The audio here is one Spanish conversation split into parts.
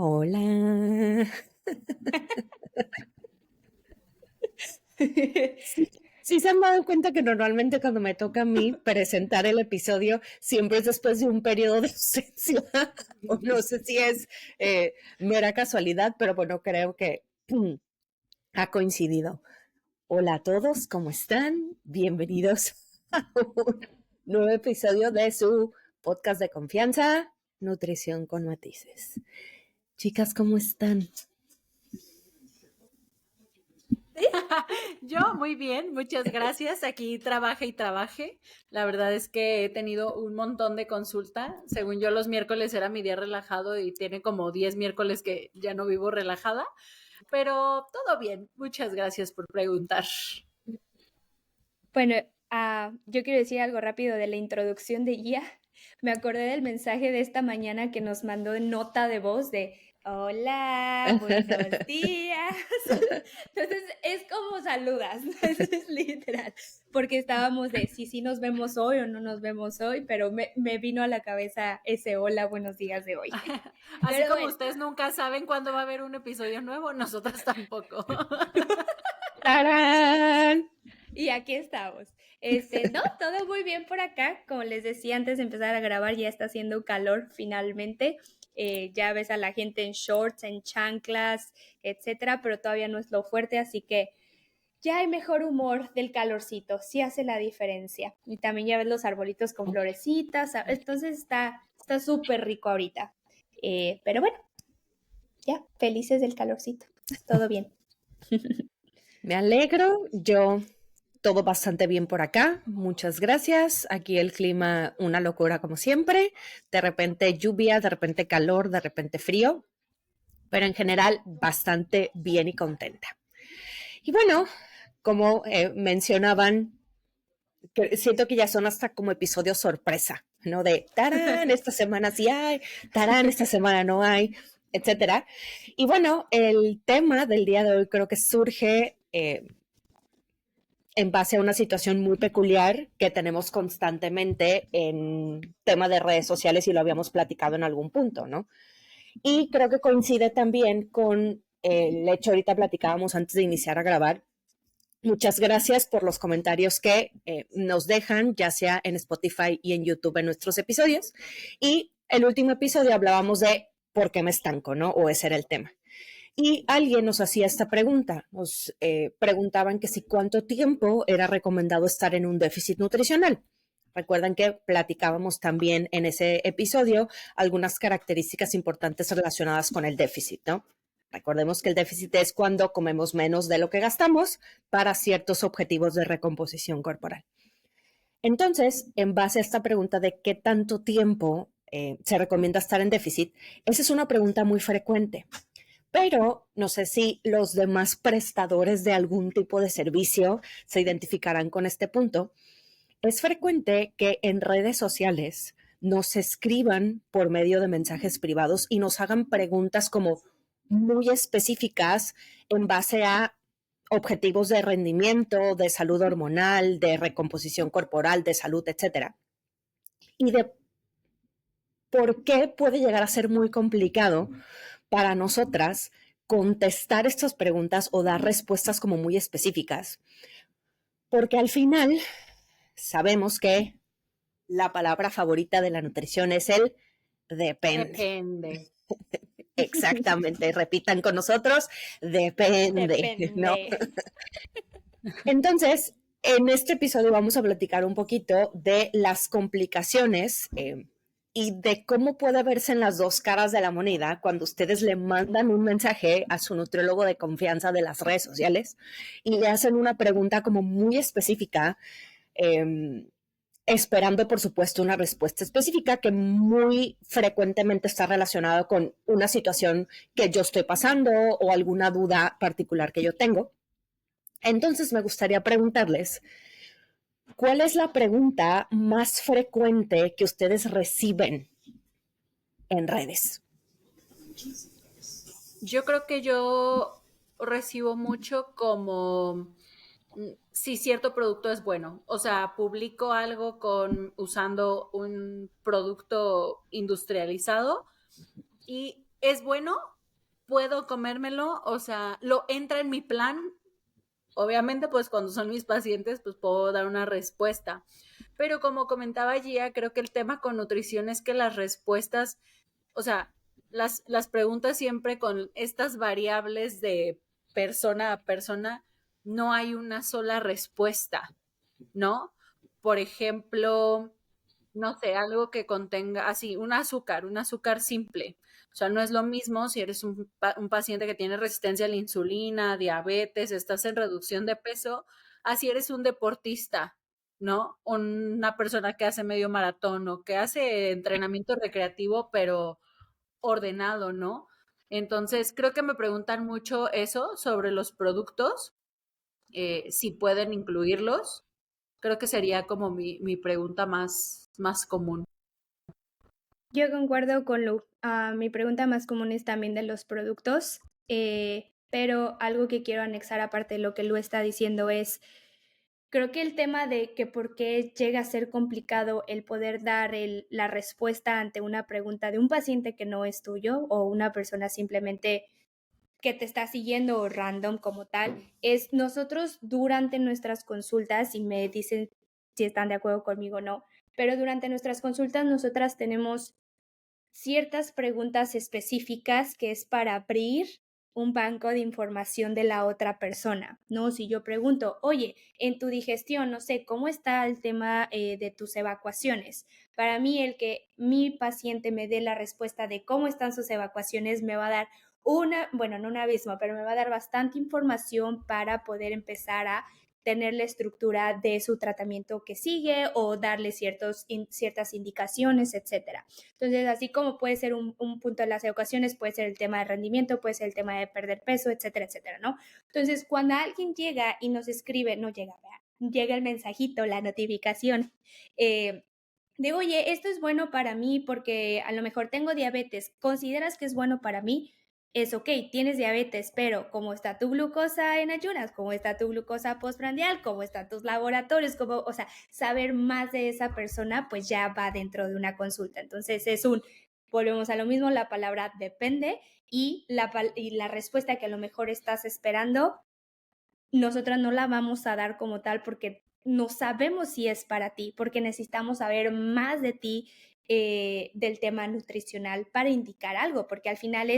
Hola. Sí, sí se han dado cuenta que normalmente cuando me toca a mí presentar el episodio siempre es después de un periodo de ausencia. O no sé si es mera casualidad, pero bueno, creo que ha coincidido. Hola a todos, ¿cómo están? Bienvenidos a un nuevo episodio de su podcast de confianza, Nutrición con Matices. Chicas, ¿cómo están? Yo muy bien, muchas gracias. Aquí trabaje y trabaje. La verdad es que he tenido un montón de consulta. Según yo, los miércoles era mi día relajado y tiene como 10 miércoles que ya no vivo relajada. Pero todo bien. Muchas gracias por preguntar. Bueno, yo quiero decir algo rápido de la introducción de Gia. Me acordé del mensaje de esta mañana que nos mandó en nota de voz de hola, buenos días. Entonces es como saludas, ¿no? Es literal, porque estábamos de si nos vemos hoy o no nos vemos hoy, pero me vino a la cabeza ese hola, buenos días de hoy. Así Pero como bueno. ustedes nunca saben cuándo va a haber un episodio nuevo, nosotras tampoco. ¡Tarán! Y aquí estamos. No, todo muy bien por acá. Como les decía antes de empezar a grabar, ya está haciendo calor finalmente. Ya ves a la gente en shorts, en chanclas, etcétera, pero todavía no es lo fuerte, así que ya hay mejor humor del calorcito, sí hace la diferencia. Y también ya ves los arbolitos con florecitas, entonces está súper rico ahorita. Pero bueno, ya, felices del calorcito. Todo bien. Me alegro, yo todo bastante bien por acá, muchas gracias. Aquí el clima una locura como siempre, de repente lluvia, de repente calor, de repente frío, pero en general bastante bien y contenta. Y bueno, como mencionaban, siento que ya son hasta como episodios sorpresa, ¿no? De tarán, esta semana sí hay, tarán, esta semana no hay, etcétera. Y bueno, el tema del día de hoy creo que surge en base a una situación muy peculiar que tenemos constantemente en tema de redes sociales y lo habíamos platicado en algún punto, ¿no? Y creo que coincide también con el hecho, ahorita platicábamos antes de iniciar a grabar. Muchas gracias por los comentarios que nos dejan, ya sea en Spotify y en YouTube en nuestros episodios. Y el último episodio hablábamos de por qué me estanco, ¿no? O ese era el tema. Y alguien nos hacía esta pregunta, nos preguntaban que si cuánto tiempo era recomendado estar en un déficit nutricional. Recuerdan que platicábamos también en ese episodio algunas características importantes relacionadas con el déficit, ¿no? Recordemos que el déficit es cuando comemos menos de lo que gastamos para ciertos objetivos de recomposición corporal. Entonces, en base a esta pregunta de qué tanto tiempo se recomienda estar en déficit, esa es una pregunta muy frecuente. Pero no sé si los demás prestadores de algún tipo de servicio se identificarán con este punto. Es frecuente que en redes sociales nos escriban por medio de mensajes privados y nos hagan preguntas como muy específicas en base a objetivos de rendimiento, de salud hormonal, de recomposición corporal, de salud, etcétera. Y de por qué puede llegar a ser muy complicado para nosotras contestar estas preguntas o dar respuestas como muy específicas. Porque al final sabemos que la palabra favorita de la nutrición es el depende. Depende. Exactamente, repitan con nosotros, depende, ¿no? Depende. Entonces, en este episodio vamos a platicar un poquito de las complicaciones y de cómo puede verse en las dos caras de la moneda cuando ustedes le mandan un mensaje a su nutriólogo de confianza de las redes sociales y le hacen una pregunta como muy específica, esperando, por supuesto, una respuesta específica que muy frecuentemente está relacionada con una situación que yo estoy pasando o alguna duda particular que yo tengo. Entonces me gustaría preguntarles, ¿cuál es la pregunta más frecuente que ustedes reciben en redes? Yo creo que yo recibo mucho como si cierto producto es bueno. O sea, publico algo usando un producto industrializado y ¿es bueno? ¿Puedo comérmelo? O sea, ¿lo entra en mi plan? Obviamente, pues cuando son mis pacientes, pues puedo dar una respuesta. Pero como comentaba Gia, creo que el tema con nutrición es que las respuestas, o sea, las preguntas siempre con estas variables de persona a persona, no hay una sola respuesta, ¿no? Por ejemplo, no sé, algo que contenga así, un azúcar simple. O sea, no es lo mismo si eres un paciente que tiene resistencia a la insulina, diabetes, estás en reducción de peso, así eres un deportista, ¿no? Una persona que hace medio maratón o que hace entrenamiento recreativo, pero ordenado, ¿no? Entonces, creo que me preguntan mucho eso sobre los productos, si pueden incluirlos. Creo que sería como mi pregunta más común. Yo concuerdo con Lu. Mi pregunta más común es también de los productos, pero algo que quiero anexar aparte de lo que Lu está diciendo es, creo que el tema de que por qué llega a ser complicado el poder dar la respuesta ante una pregunta de un paciente que no es tuyo o una persona simplemente que te está siguiendo o random como tal, es nosotros durante nuestras consultas, y me dicen si están de acuerdo conmigo o no, pero durante nuestras consultas nosotras tenemos ciertas preguntas específicas que es para abrir un banco de información de la otra persona, ¿no? Si yo pregunto, oye, en tu digestión, no sé, ¿cómo está el tema de tus evacuaciones? Para mí, el que mi paciente me dé la respuesta de cómo están sus evacuaciones me va a dar bueno, no un abismo, pero me va a dar bastante información para poder empezar a tener la estructura de su tratamiento que sigue o darle ciertas indicaciones, etcétera. Entonces, así como puede ser un punto de las ecuaciones, puede ser el tema de rendimiento, puede ser el tema de perder peso, etcétera, etcétera, ¿no? Entonces, cuando alguien llega y nos escribe, no llega, llega el mensajito, la notificación, de, oye, esto es bueno para mí porque a lo mejor tengo diabetes, ¿consideras que es bueno para mí? Es ok, tienes diabetes, pero ¿cómo está tu glucosa en ayunas? ¿Cómo está tu glucosa postprandial? ¿Cómo están tus laboratorios? ¿Cómo, o sea, saber más de esa persona, pues ya va dentro de una consulta. Entonces volvemos a lo mismo, la palabra depende y la respuesta que a lo mejor estás esperando, nosotras no la vamos a dar como tal porque no sabemos si es para ti, porque necesitamos saber más de ti, del tema nutricional para indicar algo, porque al final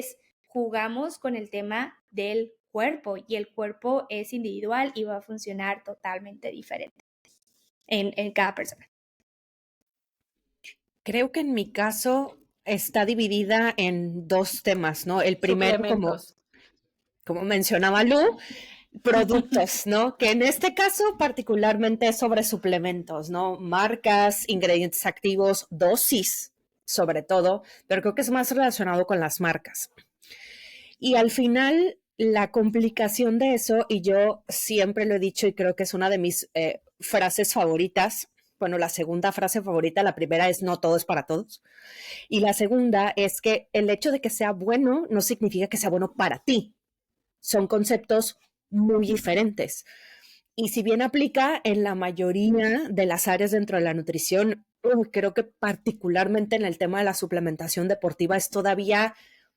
jugamos con el tema del cuerpo y el cuerpo es individual y va a funcionar totalmente diferente en cada persona. Creo que en mi caso está dividida en dos temas, ¿no? El primero, como mencionaba Lu, productos, ¿no? Que en este caso particularmente es sobre suplementos, ¿no? Marcas, ingredientes activos, dosis, sobre todo, pero creo que es más relacionado con las marcas. Y al final, la complicación de eso, y yo siempre lo he dicho y creo que es una de mis frases favoritas, bueno, la segunda frase favorita, la primera es no todo es para todos, y la segunda es que el hecho de que sea bueno no significa que sea bueno para ti. Son conceptos muy diferentes. Y si bien aplica en la mayoría de las áreas dentro de la nutrición, creo que particularmente en el tema de la suplementación deportiva es todavía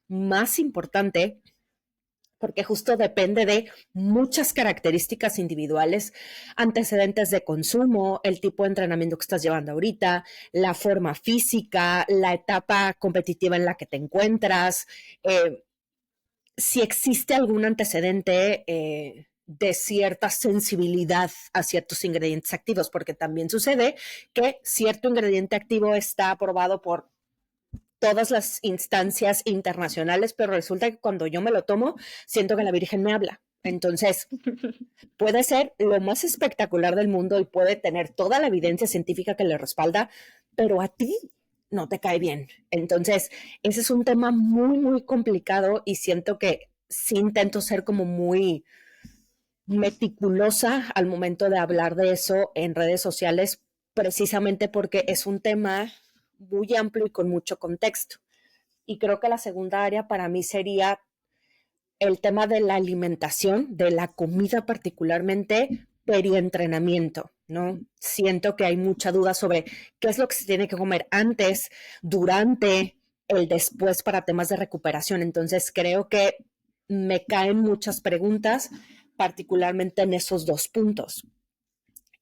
más importante porque justo depende de muchas características individuales, antecedentes de consumo, el tipo de entrenamiento que estás llevando ahorita, la forma física, la etapa competitiva en la que te encuentras, si existe algún antecedente de cierta sensibilidad a ciertos ingredientes activos, porque también sucede que cierto ingrediente activo está aprobado por todas las instancias internacionales, pero resulta que cuando yo me lo tomo, siento que la Virgen me habla. Entonces, puede ser lo más espectacular del mundo y puede tener toda la evidencia científica que le respalda, pero a ti no te cae bien. Entonces, ese es un tema muy, muy complicado y siento que sí intento ser como muy meticulosa al momento de hablar de eso en redes sociales, precisamente porque es un tema muy amplio y con mucho contexto. Y creo que la segunda área para mí sería el tema de la alimentación, de la comida particularmente perientrenamiento, ¿no? Siento que hay mucha duda sobre qué es lo que se tiene que comer antes, durante el después para temas de recuperación. Entonces creo que me caen muchas preguntas, particularmente en esos dos puntos.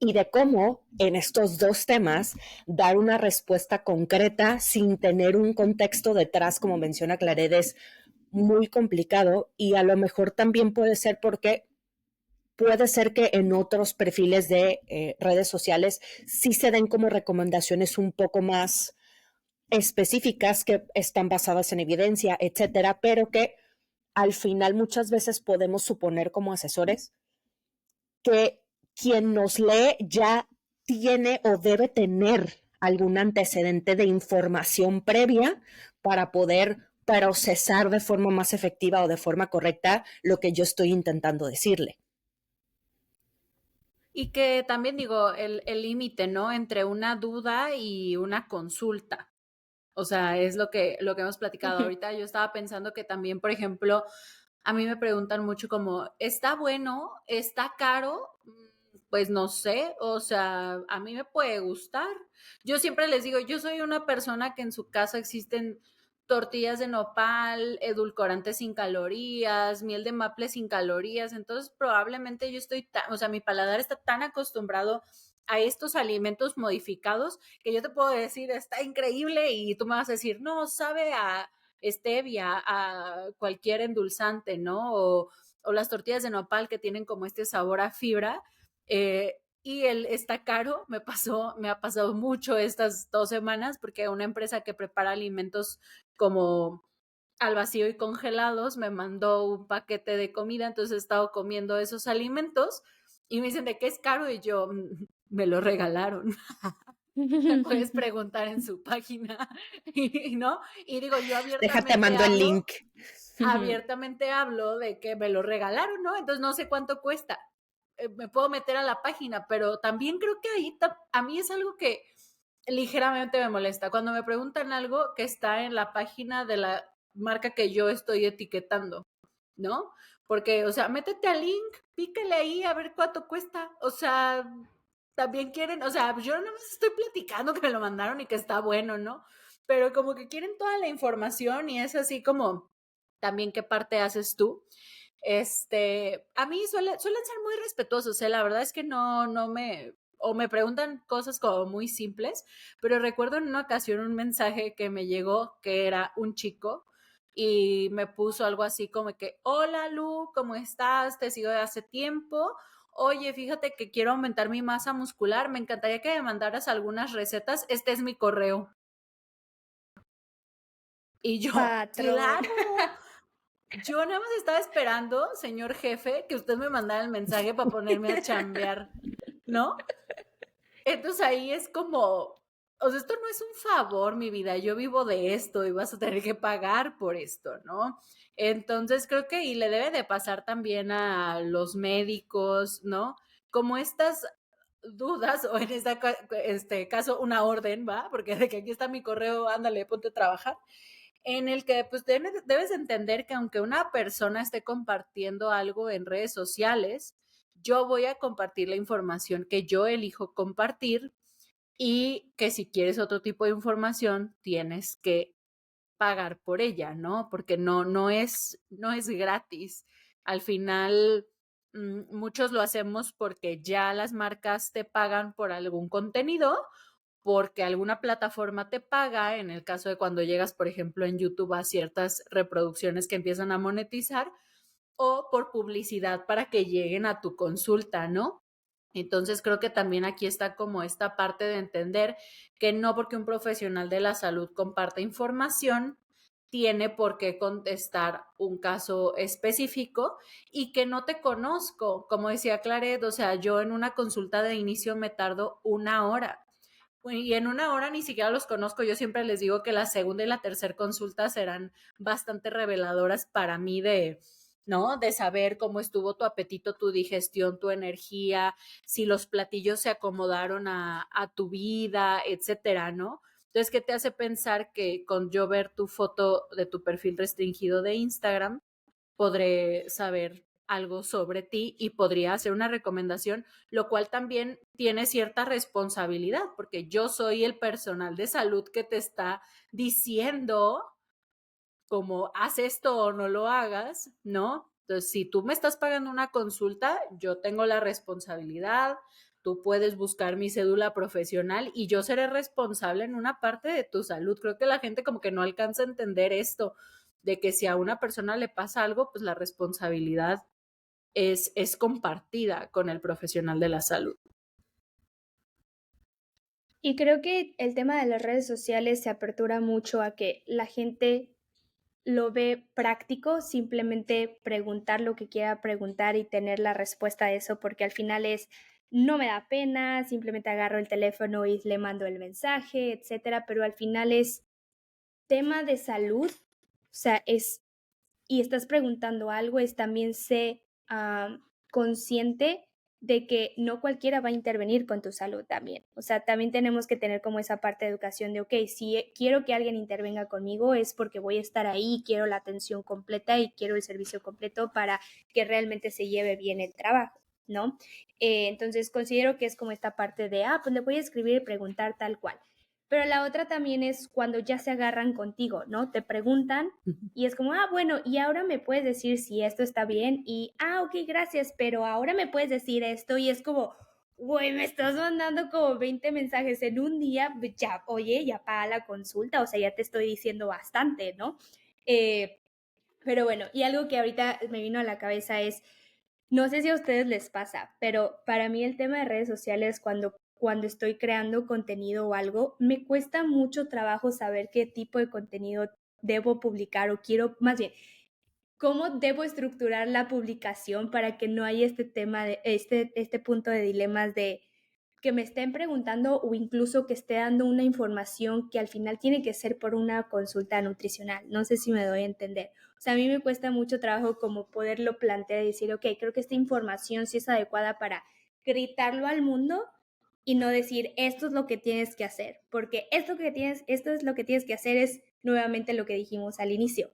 Y de cómo en estos dos temas dar una respuesta concreta sin tener un contexto detrás, como menciona Claret, es muy complicado, y a lo mejor también puede ser porque puede ser que en otros perfiles de redes sociales sí se den como recomendaciones un poco más específicas que están basadas en evidencia, etcétera, pero que al final muchas veces podemos suponer como asesores que quien nos lee ya tiene o debe tener algún antecedente de información previa para poder procesar de forma más efectiva o de forma correcta lo que yo estoy intentando decirle. Y que también digo, el límite, ¿no? Entre una duda y una consulta. O sea, es lo que hemos platicado ahorita. Yo estaba pensando que también, por ejemplo, a mí me preguntan mucho como, ¿está bueno? ¿Está caro? Pues no sé, o sea, a mí me puede gustar. Yo siempre les digo, yo soy una persona que en su casa existen tortillas de nopal, edulcorantes sin calorías, miel de maple sin calorías, entonces probablemente yo estoy, o sea, mi paladar está tan acostumbrado a estos alimentos modificados que yo te puedo decir, está increíble y tú me vas a decir, no, sabe a stevia, a cualquier endulzante, ¿no? O las tortillas de nopal que tienen como este sabor a fibra. Y el está caro, me ha pasado mucho estas 2 semanas porque una empresa que prepara alimentos como al vacío y congelados me mandó un paquete de comida, entonces he estado comiendo esos alimentos y me dicen de qué es caro y yo me lo regalaron. Me puedes preguntar en su página, ¿no? Y digo, yo Déjate, mando el link. Abiertamente hablo de que me lo regalaron, ¿no? Entonces no sé cuánto cuesta. Me puedo meter a la página, pero también creo que ahí a mí es algo que ligeramente me molesta. Cuando me preguntan algo que está en la página de la marca que yo estoy etiquetando, ¿no? Porque, o sea, métete al link, pícale ahí a ver cuánto cuesta. O sea, también quieren, o sea, yo no me estoy platicando que me lo mandaron y que está bueno, ¿no? Pero como que quieren toda la información y es así como también qué parte haces tú. A mí suelen ser muy respetuosos, ¿eh? La verdad es que no me, o me preguntan cosas como muy simples, pero recuerdo en una ocasión un mensaje que me llegó que era un chico y me puso algo así como que, hola Lu, ¿cómo estás? Te sigo de hace tiempo. Oye, fíjate que quiero aumentar mi masa muscular, me encantaría que me mandaras algunas recetas, este es mi correo. Y yo, Patrón. claro, yo nada más estaba esperando, señor jefe, que usted me mandara el mensaje para ponerme a chambear, ¿no? Entonces ahí es como, o sea, esto no es un favor, mi vida, yo vivo de esto y vas a tener que pagar por esto, ¿no? Entonces creo que y le debe de pasar también a los médicos, ¿no? Como estas dudas, o en este caso una orden, ¿va? Porque de que aquí está mi correo, ándale, ponte a trabajar en el que pues debes entender que aunque una persona esté compartiendo algo en redes sociales, yo voy a compartir la información que yo elijo compartir y que si quieres otro tipo de información tienes que pagar por ella, ¿no? Porque no es gratis. Al final, muchos lo hacemos porque ya las marcas te pagan por algún contenido porque alguna plataforma te paga, en el caso de cuando llegas, por ejemplo, en YouTube a ciertas reproducciones que empiezan a monetizar, o por publicidad para que lleguen a tu consulta, ¿no? Entonces creo que también aquí está como esta parte de entender que no porque un profesional de la salud comparta información, tiene por qué contestar un caso específico y que no te conozco. Como decía Claret, o sea, yo en una consulta de inicio me tardo 1 hora y en 1 hora ni siquiera los conozco. Yo siempre les digo que la segunda y la tercera consulta serán bastante reveladoras para mí ¿no? De saber cómo estuvo tu apetito, tu digestión, tu energía, si los platillos se acomodaron a tu vida, etcétera, ¿no? Entonces, ¿qué te hace pensar que con yo ver tu foto de tu perfil restringido de Instagram, podré saber algo sobre ti y podría hacer una recomendación, lo cual también tiene cierta responsabilidad, porque yo soy el personal de salud que te está diciendo como haz esto o no lo hagas, ¿no? Entonces, si tú me estás pagando una consulta, yo tengo la responsabilidad, tú puedes buscar mi cédula profesional y yo seré responsable en una parte de tu salud. Creo que la gente como que no alcanza a entender esto, de que si a una persona le pasa algo, pues la responsabilidad es compartida con el profesional de la salud. Y creo que el tema de las redes sociales se apertura mucho a que la gente lo ve práctico, simplemente preguntar lo que quiera preguntar y tener la respuesta a eso, porque al final es, no me da pena, simplemente agarro el teléfono y le mando el mensaje, etcétera, pero al final es tema de salud, o sea, y estás preguntando algo, es también sé consciente de que no cualquiera va a intervenir con tu salud también. O sea, también tenemos que tener como esa parte de educación de, ok, si quiero que alguien intervenga conmigo es porque voy a estar ahí, quiero la atención completa y quiero el servicio completo para que realmente se lleve bien el trabajo, ¿no? Entonces considero que es como esta parte de, pues le voy a escribir y preguntar tal cual. Pero la otra también es cuando ya se agarran contigo, ¿no? Te preguntan y es como, bueno, y ahora me puedes decir si esto está bien y, ok, gracias, pero ahora me puedes decir esto y es como, güey, me estás mandando como 20 mensajes en un día, ya, oye, ya paga la consulta, o sea, ya te estoy diciendo bastante, ¿no? Pero bueno, y algo que ahorita me vino a la cabeza es, no sé si a ustedes les pasa, pero para mí el tema de redes sociales, cuando estoy creando contenido o algo, me cuesta mucho trabajo saber qué tipo de contenido debo publicar o quiero, más bien, cómo debo estructurar la publicación para que no haya este tema de este punto de dilemas de que me estén preguntando o incluso que esté dando una información que al final tiene que ser por una consulta nutricional. No sé si me doy a entender. O sea, a mí me cuesta mucho trabajo como poderlo plantear y decir, ok, creo que esta información sí es adecuada para gritarlo al mundo y no decir, esto es lo que tienes que hacer, porque esto es lo que tienes que hacer es nuevamente lo que dijimos al inicio.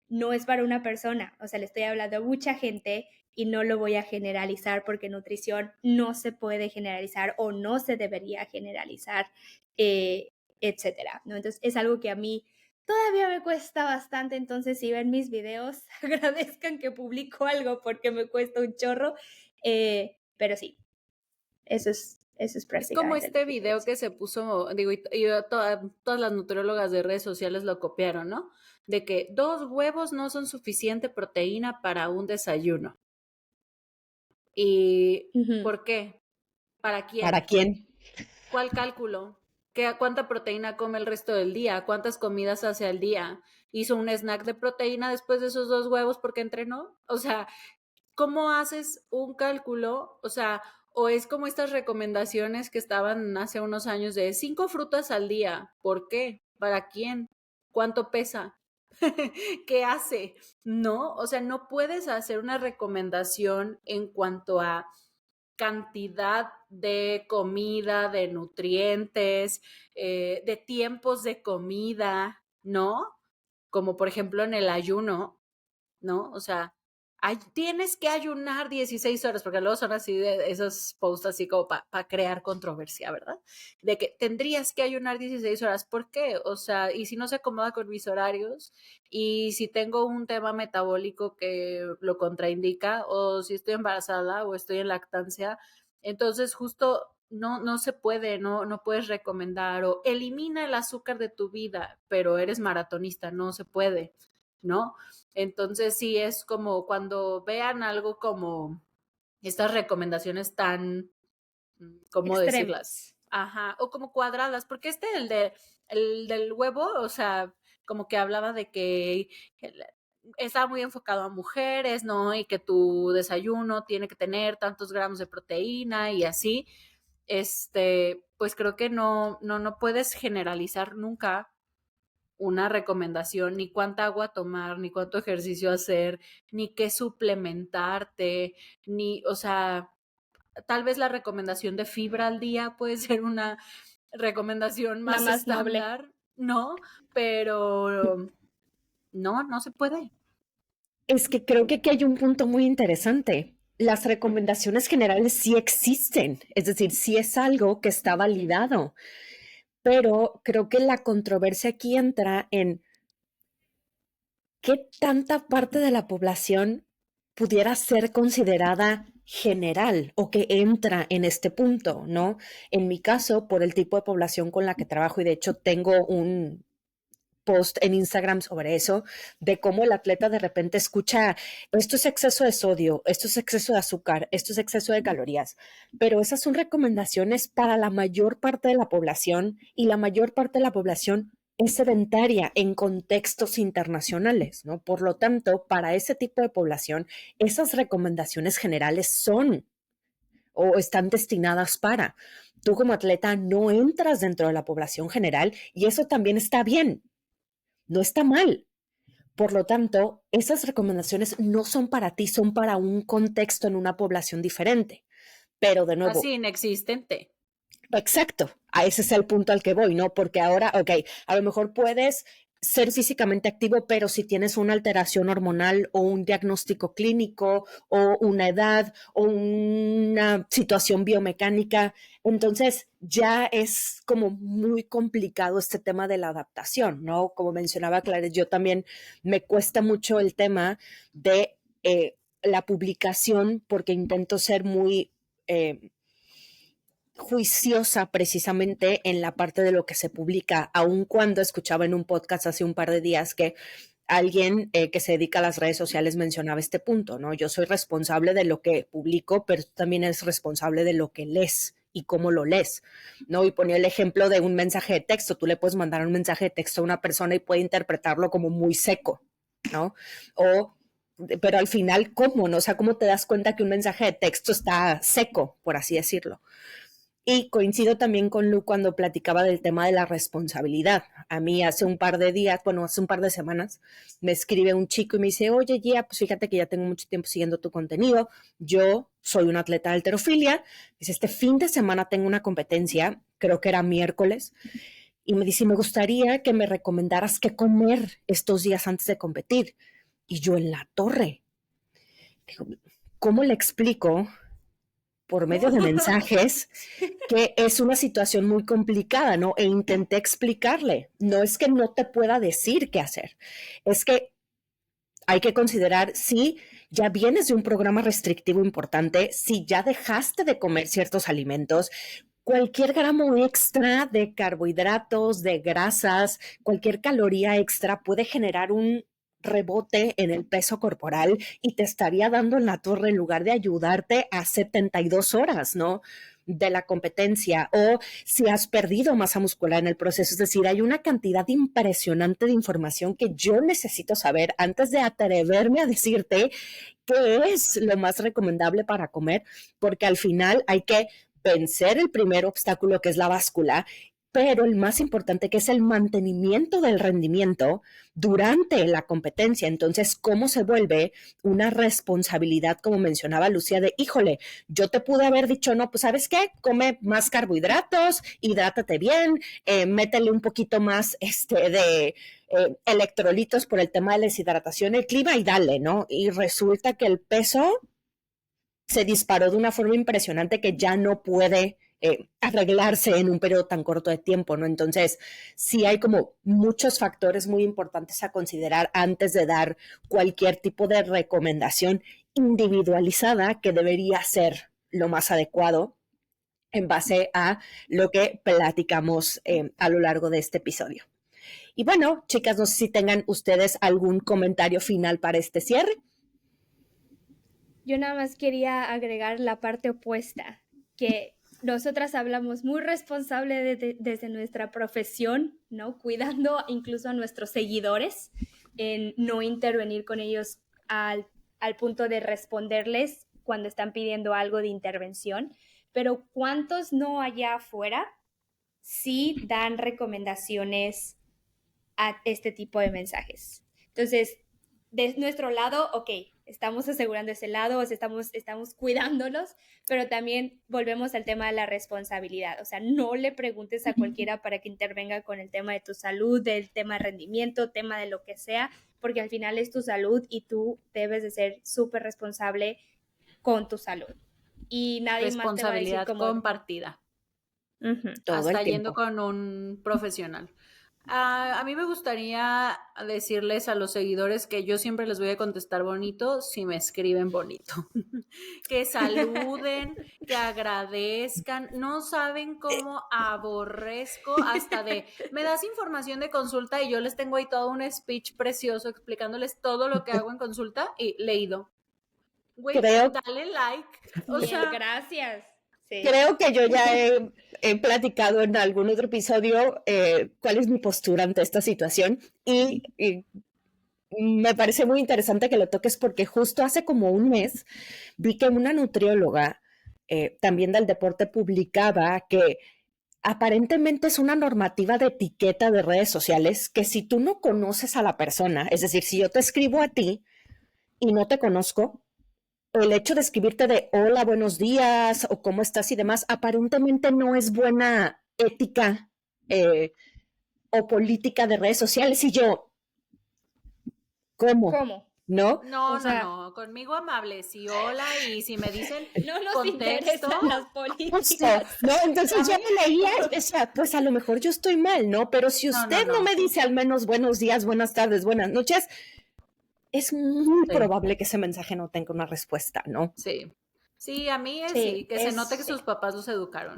No es para una persona, o sea, le estoy hablando a mucha gente y no lo voy a generalizar porque nutrición no se puede generalizar o no se debería generalizar, etcétera, ¿no? Entonces es algo que a mí todavía me cuesta bastante, entonces si ven mis videos, agradezcan que publico algo porque me cuesta un chorro, pero sí, eso es Es como prácticamente lo este que quiero video decir. que se puso, digo, y todas las nutriólogas de redes sociales lo copiaron, ¿no? De que 2 huevos no son suficiente proteína para un desayuno. ¿Y por qué? ¿Para quién? ¿Para quién? ¿Cuál cálculo? ¿Cuánta proteína come el resto del día? ¿Cuántas comidas hace al día? ¿Hizo un snack de proteína después de esos 2 huevos porque entrenó? O sea, ¿cómo haces un cálculo? O sea, o es como estas recomendaciones que estaban hace unos años de 5 frutas al día. ¿Por qué? ¿Para quién? ¿Cuánto pesa? ¿Qué hace? No, o sea, no puedes hacer una recomendación en cuanto a cantidad de comida, de nutrientes, de tiempos de comida, ¿no? Como por ejemplo en el ayuno, ¿no? O sea, tienes que ayunar 16 horas, porque luego son así de esos posts así como para crear controversia, ¿verdad? De que tendrías que ayunar 16 horas, ¿por qué? O sea, y si no se acomoda con mis horarios, y si tengo un tema metabólico que lo contraindica, o si estoy embarazada o estoy en lactancia, entonces justo no se puede, no puedes recomendar, o elimina el azúcar de tu vida, pero eres maratonista, no se puede, ¿no? Entonces sí es como cuando vean algo como estas recomendaciones tan, ¿cómo decirlas? Extremas. Ajá, o como cuadradas, porque el del huevo, o sea, como que hablaba de que estaba muy enfocado a mujeres, ¿no? Y que tu desayuno tiene que tener tantos gramos de proteína y así. Pues creo que no puedes generalizar nunca una recomendación, ni cuánta agua tomar, ni cuánto ejercicio hacer, ni qué suplementarte, o sea, tal vez la recomendación de fibra al día puede ser una recomendación La más más noble. estándar, ¿no? Pero no se puede. Es que creo que aquí hay un punto muy interesante. Las recomendaciones generales sí existen, es decir, sí es algo que está validado, pero creo que la controversia aquí entra en qué tanta parte de la población pudiera ser considerada general o que entra en este punto, ¿no? En mi caso, por el tipo de población con la que trabajo, y de hecho tengo un post en Instagram sobre eso, de cómo el atleta de repente escucha, esto es exceso de sodio, esto es exceso de azúcar, esto es exceso de calorías, pero esas son recomendaciones para la mayor parte de la población y la mayor parte de la población es sedentaria en contextos internacionales, ¿no? Por lo tanto, para ese tipo de población, esas recomendaciones generales son o están destinadas para. Tú como atleta no entras dentro de la población general y eso también está bien, no está mal. Por lo tanto, esas recomendaciones no son para ti, son para un contexto en una población diferente. Pero de nuevo, Así inexistente. exacto, a ese es el punto al que voy, ¿no? Porque ahora, ok, a lo mejor puedes ser físicamente activo, pero si tienes una alteración hormonal o un diagnóstico clínico o una edad o una situación biomecánica, entonces ya es como muy complicado este tema de la adaptación, ¿no? Como mencionaba Clares, yo también me cuesta mucho el tema de la publicación porque intento ser muy juiciosa precisamente en la parte de lo que se publica, aun cuando escuchaba en un podcast hace un par de días que alguien que se dedica a las redes sociales mencionaba este punto, ¿no? Yo soy responsable de lo que publico, pero tú también eres responsable de lo que lees y cómo lo lees, ¿no? Y ponía el ejemplo de un mensaje de texto, tú le puedes mandar un mensaje de texto a una persona y puede interpretarlo como muy seco, ¿no? O pero al final, ¿cómo? ¿No? O sea, ¿cómo te das cuenta que un mensaje de texto está seco, por así decirlo? Y coincido también con Lu cuando platicaba del tema de la responsabilidad. A mí hace un par de días, bueno, hace un par de semanas, me escribe un chico y me dice, oye, Gia, pues fíjate que ya tengo mucho tiempo siguiendo tu contenido. Yo soy un atleta de halterofilia. Dice, este fin de semana tengo una competencia, creo que era miércoles, y me dice, me gustaría que me recomendaras qué comer estos días antes de competir. Y yo en la torre. Digo, ¿cómo le explico por medio de mensajes que es una situación muy complicada, ¿no? E intenté explicarle, no es que no te pueda decir qué hacer, es que hay que considerar si ya vienes de un programa restrictivo importante, si ya dejaste de comer ciertos alimentos, cualquier gramo extra de carbohidratos, de grasas, cualquier caloría extra puede generar un rebote en el peso corporal y te estaría dando en la torre en lugar de ayudarte a 72 horas, ¿no? De la competencia o si has perdido masa muscular en el proceso. Es decir, hay una cantidad impresionante de información que yo necesito saber antes de atreverme a decirte qué es lo más recomendable para comer, porque al final hay que vencer el primer obstáculo que es la báscula, pero el más importante que es el mantenimiento del rendimiento durante la competencia. Entonces, ¿cómo se vuelve una responsabilidad, como mencionaba Lucía, de, híjole, yo te pude haber dicho, no, pues sabes qué, come más carbohidratos, hidrátate bien, métele un poquito más de electrolitos por el tema de la deshidratación, el clima y dale, ¿no? Y resulta que el peso se disparó de una forma impresionante que ya no puede arreglarse en un periodo tan corto de tiempo, ¿no? Entonces, sí hay como muchos factores muy importantes a considerar antes de dar cualquier tipo de recomendación individualizada que debería ser lo más adecuado en base a lo que platicamos a lo largo de este episodio. Y bueno, chicas, no sé si tengan ustedes algún comentario final para este cierre. Yo nada más quería agregar la parte opuesta, que nosotras hablamos muy responsable desde nuestra profesión, ¿no? Cuidando incluso a nuestros seguidores, en no intervenir con ellos al punto de responderles cuando están pidiendo algo de intervención. Pero ¿cuántos no allá afuera sí dan recomendaciones a este tipo de mensajes? Entonces, de nuestro lado, ok, estamos asegurando ese lado, o sea, estamos cuidándolos, pero también volvemos al tema de la responsabilidad. O sea, no le preguntes a cualquiera para que intervenga con el tema de tu salud, del tema de rendimiento, tema de lo que sea, porque al final es tu salud y tú debes de ser súper responsable con tu salud. Y nadie más te va a decir Responsabilidad como... compartida. Todo Hasta el yendo tiempo. con un profesional. A mí me gustaría decirles a los seguidores que yo siempre les voy a contestar bonito si me escriben bonito. Que saluden, que agradezcan. No saben cómo aborrezco hasta de, me das información de consulta y yo les tengo ahí todo un speech precioso explicándoles todo lo que hago en consulta y leído. Güey, Creo, dale like. O Bien, sea, gracias. Sí. creo que yo ya he platicado en algún otro episodio cuál es mi postura ante esta situación y me parece muy interesante que lo toques porque justo hace como un mes vi que una nutrióloga también del deporte publicaba que aparentemente es una normativa de etiqueta de redes sociales que si tú no conoces a la persona, es decir, si yo te escribo a ti y no te conozco, el hecho de escribirte de hola, buenos días o cómo estás y demás, aparentemente no es buena ética o política de redes sociales. Y yo, ¿cómo? ¿Cómo? ¿No? no, O sea, no, conmigo amables y hola y si me dicen no nos contexto, interesan las Justo, políticas. ¿no? Entonces yo me leía, o sea, pues a lo mejor yo estoy mal, ¿no? Pero si No, usted no, no no. me dice al menos buenos días, buenas tardes, buenas noches, es muy Sí. probable que ese mensaje no tenga una respuesta, ¿no? Sí. Sí, a mí Sí, sí, que se note que sus papás los educaron.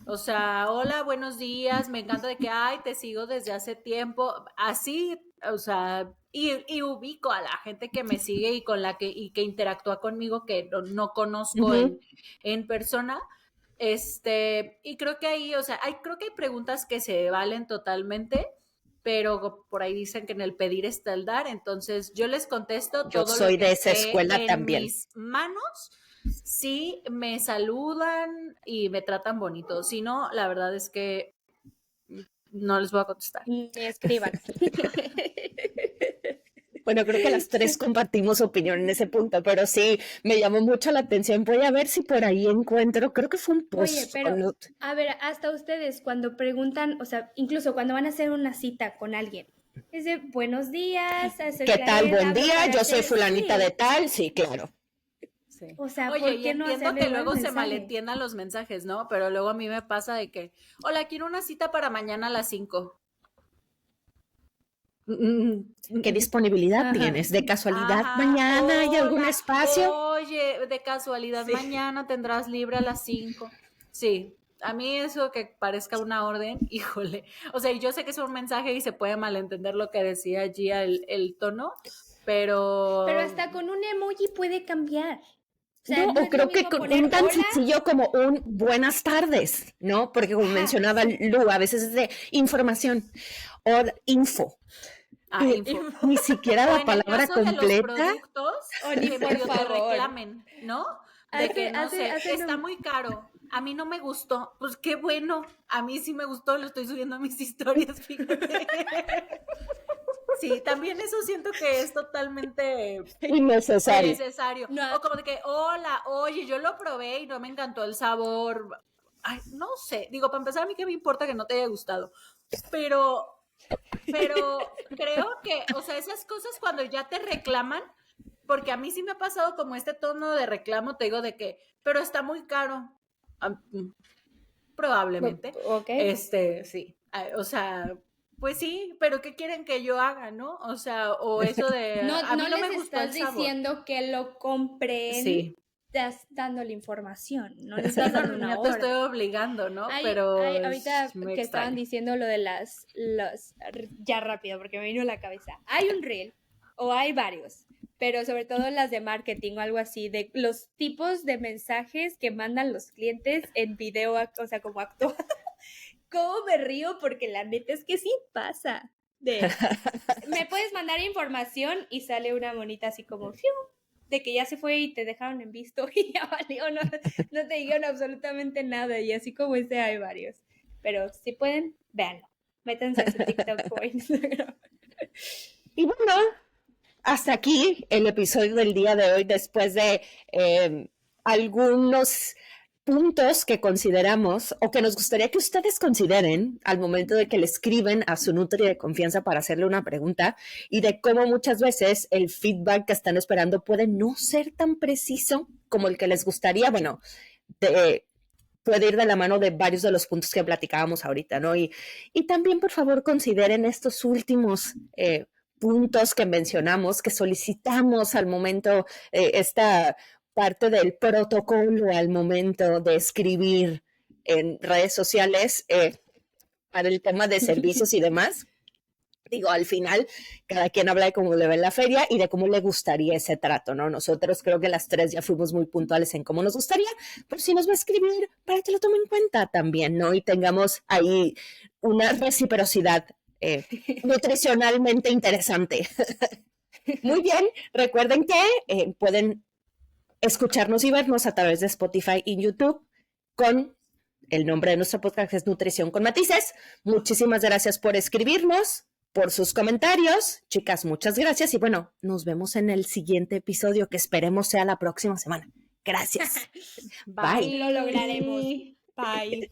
O sea, hola, buenos días, me encanta de que, ay, te sigo desde hace tiempo. Así, o sea, y ubico a la gente que me sigue y con la que interactúa conmigo que no conozco Ujú. en persona. Y creo que ahí, o sea, creo que hay preguntas que se valen totalmente, pero por ahí dicen que en el pedir está el dar, entonces yo les contesto Yo todo lo soy que de esa esté escuela en también. mis manos, si me saludan y me tratan bonito, si no, la verdad es que no les voy a contestar. Ni escriban. Bueno, creo que las tres compartimos opinión en ese punto, pero sí, me llamó mucho la atención. Voy a ver si por ahí encuentro, creo que fue un Oye, post. pero a ver, hasta ustedes cuando preguntan, o sea, incluso cuando van a hacer una cita con alguien, es de buenos días, soy ¿Qué tal? Claret, Buen hablo día, para yo soy hacer, fulanita de sí, tal, sí, claro. Sí. o sea, Oye, ¿por y qué no entiendo hacerle que igual luego se mensaje? malentiendan los mensajes, ¿no? Pero luego a mí me pasa de que, hola, quiero una cita para mañana a las 5. ¿Qué disponibilidad Ajá. tienes? ¿De casualidad Ajá, mañana hay algún hola, espacio? oye, de casualidad Sí. mañana tendrás libre a las 5. Sí, a mí eso que parezca una orden, híjole. O sea, yo sé que es un mensaje y se puede malentender lo que decía allí el tono, Pero pero hasta con un emoji puede cambiar. O sea, No, no o es lo creo que mismo con poner un tan hola. sencillo como un buenas tardes, ¿no? Porque como Ajá, mencionaba sí. Lu, a veces es de información o info. Y info. ni siquiera O la en el palabra caso de los completa. productos, O ni que por medio te favor. reclamen, ¿no? De que, no sé, Hacen está muy caro. A mí no me gustó. Pues qué bueno. A mí sí me gustó, lo estoy subiendo a mis historias, fíjate. Sí, también eso siento que es totalmente Innecesario. innecesario. No. O como de que, hola, oye, yo lo probé y no me encantó el sabor. Ay, no sé. Digo, para empezar, a mí qué me importa que no te haya gustado. Pero creo que, o sea, esas cosas cuando ya te reclaman, porque a mí sí me ha pasado como este tono de reclamo, te digo de que, pero está muy caro. Probablemente. Ok. Sí. O sea, pues sí, pero ¿qué quieren que yo haga, no? O sea, o eso de, a mí No no me les gustó el estás sabor. diciendo que lo compren. Sí. Estás dando la información, no le estás dando una No te estoy orden. obligando, ¿no? Hay, Pero ahorita es muy que estaban extraño. diciendo lo de ya rápido, porque me vino a la cabeza. Hay un reel, o hay varios, pero sobre todo las de marketing o algo así, de los tipos de mensajes que mandan los clientes en video, o sea, como actuado. ¿Cómo me río? Porque la neta es que sí pasa. Me puedes mandar información y sale una monita así como ¡fiu! De que ya se fue y te dejaron en visto y ya valió, no te dijeron absolutamente nada y así como ese hay varios. Pero si pueden, véanlo. Métanse a su TikTok o Instagram. Y bueno, hasta aquí el episodio del día de hoy, después de algunos puntos que consideramos o que nos gustaría que ustedes consideren al momento de que le escriben a su Nutri de confianza para hacerle una pregunta, y de cómo muchas veces el feedback que están esperando puede no ser tan preciso como el que les gustaría. Bueno, puede ir de la mano de varios de los puntos que platicábamos ahorita, ¿no? Y también, por favor, consideren estos últimos puntos que mencionamos, que solicitamos al momento, esta parte del protocolo al momento de escribir en redes sociales para el tema de servicios y demás. Digo, al final, cada quien habla de cómo le ve en la feria y de cómo le gustaría ese trato, ¿no? Nosotros creo que las tres ya fuimos muy puntuales en cómo nos gustaría, pero si nos va a escribir, para que lo tomen en cuenta también, ¿no? Y tengamos ahí una reciprocidad nutricionalmente interesante. Muy bien, recuerden que pueden escucharnos y vernos a través de Spotify y YouTube con el nombre de nuestro podcast, que es Nutrición con Matices. Muchísimas gracias por escribirnos, por sus comentarios. Chicas, muchas gracias. Y bueno, nos vemos en el siguiente episodio, que esperemos sea la próxima semana. Gracias. Bye. Lo lograremos. Bye.